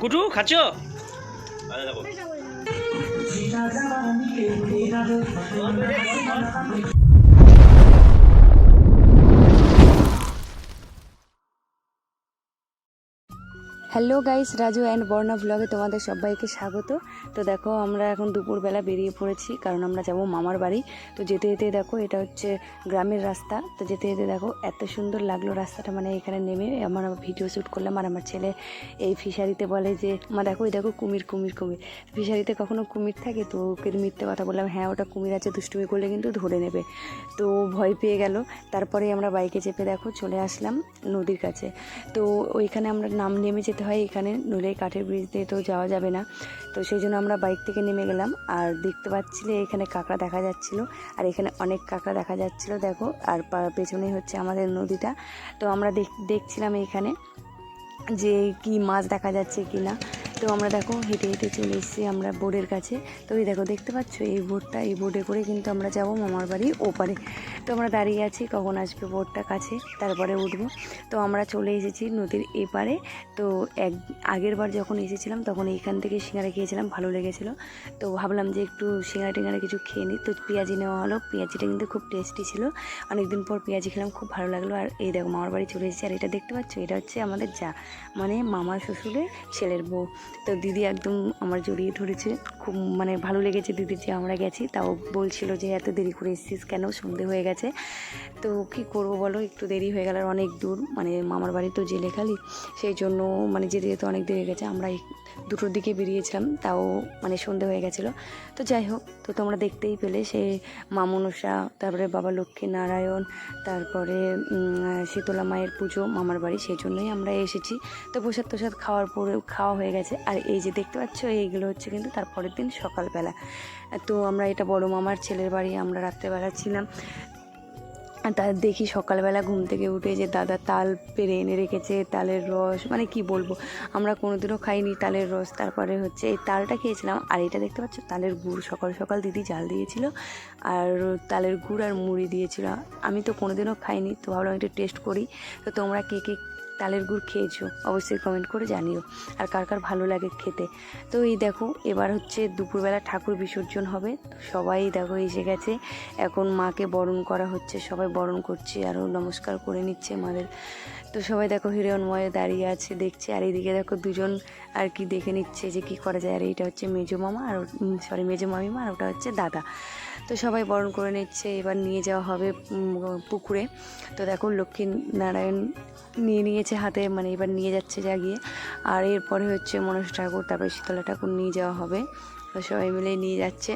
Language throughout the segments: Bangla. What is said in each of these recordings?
কুটু খাচ্ছ? হ্যালো গাইস, রাজু অ্যান্ড বর্ণা ব্লগে তোমাদের সবাইকে স্বাগত। তো দেখো আমরা এখন দুপুরবেলা বেরিয়ে পড়েছি, কারণ আমরা যাব মামার বাড়ি। তো যেতে যেতে দেখো এটা হচ্ছে গ্রামের রাস্তা। তো যেতে যেতে দেখো এত সুন্দর লাগলো রাস্তাটা, মানে এখানে নেমে আমরা ভিডিও শ্যুট করলাম। আর আমার ছেলে এই ফিশারিতে বলে যে মা দেখো ওই দেখো কুমির কুমির কুমির। ফিশারিতে কখনো কুমির থাকে? তো ওকে মিথ্যে কথা বললাম, হ্যাঁ ওটা কুমির আছে, দুষ্টুমি করলে কিন্তু ধরে নেবে। তো ভয় পেয়ে গেল। তারপরে আমরা বাইকে চেপে দেখো চলে আসলাম নদীর কাছে। তো ওইখানে আমরা নেমে যেতে হয় এখানে, নইলে কাঠের ব্রিজ দিয়ে তো যাওয়া যাবে না। তো সেই জন্য আমরা বাইক থেকে নেমে গেলাম। আর দেখতে পাচ্ছিলে এখানে কাঁকড়া দেখা যাচ্ছিলো, আর এখানে অনেক কাঁকড়া দেখা যাচ্ছিলো দেখো। আর পেছনেই হচ্ছে আমাদের নদীটা। তো আমরা দেখছিলাম এখানে যে কি মাছ দেখা যাচ্ছে কি না। তো আমরা দেখো হেঁটে হেঁটে চলে এসেছি আমরা বোর্ডের কাছে। তো এই দেখো দেখতে পাচ্ছ এই বোর্ডে করে কিন্তু আমরা যাব মামার বাড়ির ওপারে। তো আমরা দাঁড়িয়ে আছি কখন আসবে বোর্ডটা কাছে, তারপরে উঠবো। তো আমরা চলে এসেছি নদীর এপারে। তো আগের বার যখন এসেছিলাম তখন এইখান থেকে সিঙ্গারা খেয়েছিলাম, ভালো লেগেছিলো। তো ভাবলাম যে একটু সিঙ্গারা টিঙ্গারা কিছু খেয়ে নিই। তো পেঁয়াজি নেওয়া হলো, পেঁয়াজিটা কিন্তু খুব টেস্টি ছিল। অনেকদিন পর পেঁয়াজি খেলাম, খুব ভালো লাগলো। আর এই দেখো মামার বাড়ি চলে এসেছি। আর এটা দেখতে পাচ্ছ, এটা হচ্ছে আমাদের যা, মানে মামার শ্বশুরের ছেলের বউ। তো দিদি একদম আমার জড়িয়ে ধরেছে, খুব মানে ভালো লেগেছে দিদির যে আমরা গেছি। তাও বলছিল যে এত দেরি করে এসেছিস কেন, সন্ধে হয়ে গেছে। তো কী করবো বলো, একটু দেরি হয়ে গেল। আর অনেক দূর, মানে মামার বাড়ি তো জেলেখালি, সেই জন্য মানে যেতে যেতে অনেক দেরি হয়ে গেছে। আমরা 2টোর দিকে বেরিয়েছিলাম, তাও মানে সন্ধে হয়ে গেছিলো। তো যাই হোক, তো তোমরা দেখতেই পেলে সে মা মনসা, তারপরে বাবা লক্ষ্মী নারায়ণ, তারপরে শীতলা মায়ের পুজো মামার বাড়ি, সেই জন্যই আমরা এসেছি। তো প্রসাদ তোসাদ খাওয়া হয়ে গেছে। আর এই যে দেখতে পাচ্ছ এইগুলো হচ্ছে কিন্তু তারপরের দিন সকালবেলা। তো আমরা এটা বড় মামার ছেলের বাড়ি, আমরা রাত্রেবেলা ছিলাম। তার দেখি সকালবেলা ঘুম থেকে উঠে যে দাদা তাল পেরে এনে রেখেছে, তালের রস, মানে কি বলবো, আমরা কোনোদিনও খাইনি তালের রস। তারপরে হচ্ছে এই তালটা খেয়েছিলাম। আর এটা দেখতে পাচ্ছ তালের গুড়, সকাল সকাল দিদি জাল দিয়েছিল, আর তালের গুড় আর মুড়ি দিয়েছিল। আমি তো কোনোদিনও খাইনি, তো ভাবলাম একটু টেস্ট করি। তো তোমরা কে কে তালের গুড় খেয়েছো অবশ্যই কমেন্ট করে জানিও, আর কার কার ভালো লাগে খেতে। তো এই দেখো এবার হচ্ছে দুপুরবেলা ঠাকুর বিসর্জন হবে। সবাই দেখো এসে গেছে, এখন মাকে বরণ করা হচ্ছে, সবাই বরণ করছে আরও নমস্কার করে নিচ্ছে মাদের। তো সবাই দেখো হিরণময়ে দাঁড়িয়ে আছে দেখছে। আর এইদিকে দেখো দুজন আর কি দেখে নিচ্ছে যে কি করা যায়। আর এইটা হচ্ছে মেজো মামা, আর মেজো মামিমা, আর ওটা হচ্ছে দাদা। তো সবাই বরণ করে নিচ্ছে, এবার নিয়ে যাওয়া হবে পুকুরে। তো দেখো লক্ষ্মী নারায়ণ নিয়ে নিয়েছে হাতে, মানে এবার নিয়ে যাচ্ছে জাগিয়ে। আর এরপরে হচ্ছে মনসা ঠাকুর, তারপরে শীতলা ঠাকুর নিয়ে যাওয়া হবে। তো সবাই মিলে নিয়ে যাচ্ছে।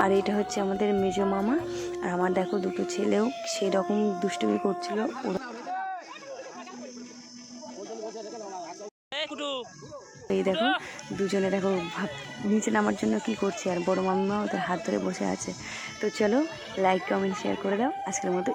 আর এটা হচ্ছে আমাদের মেজো মামা। আর আমার দেখো 2টো ছেলেও সেরকম দুষ্টুমি করছিল। এই দেখো দুজনে দেখো নিচে নামার জন্য কি করছে, আর বড় মাম্মা ওদের হাত ধরে বসে আছে। তো চলো লাইক কমেন্ট শেয়ার করে দাও আজকের মতো।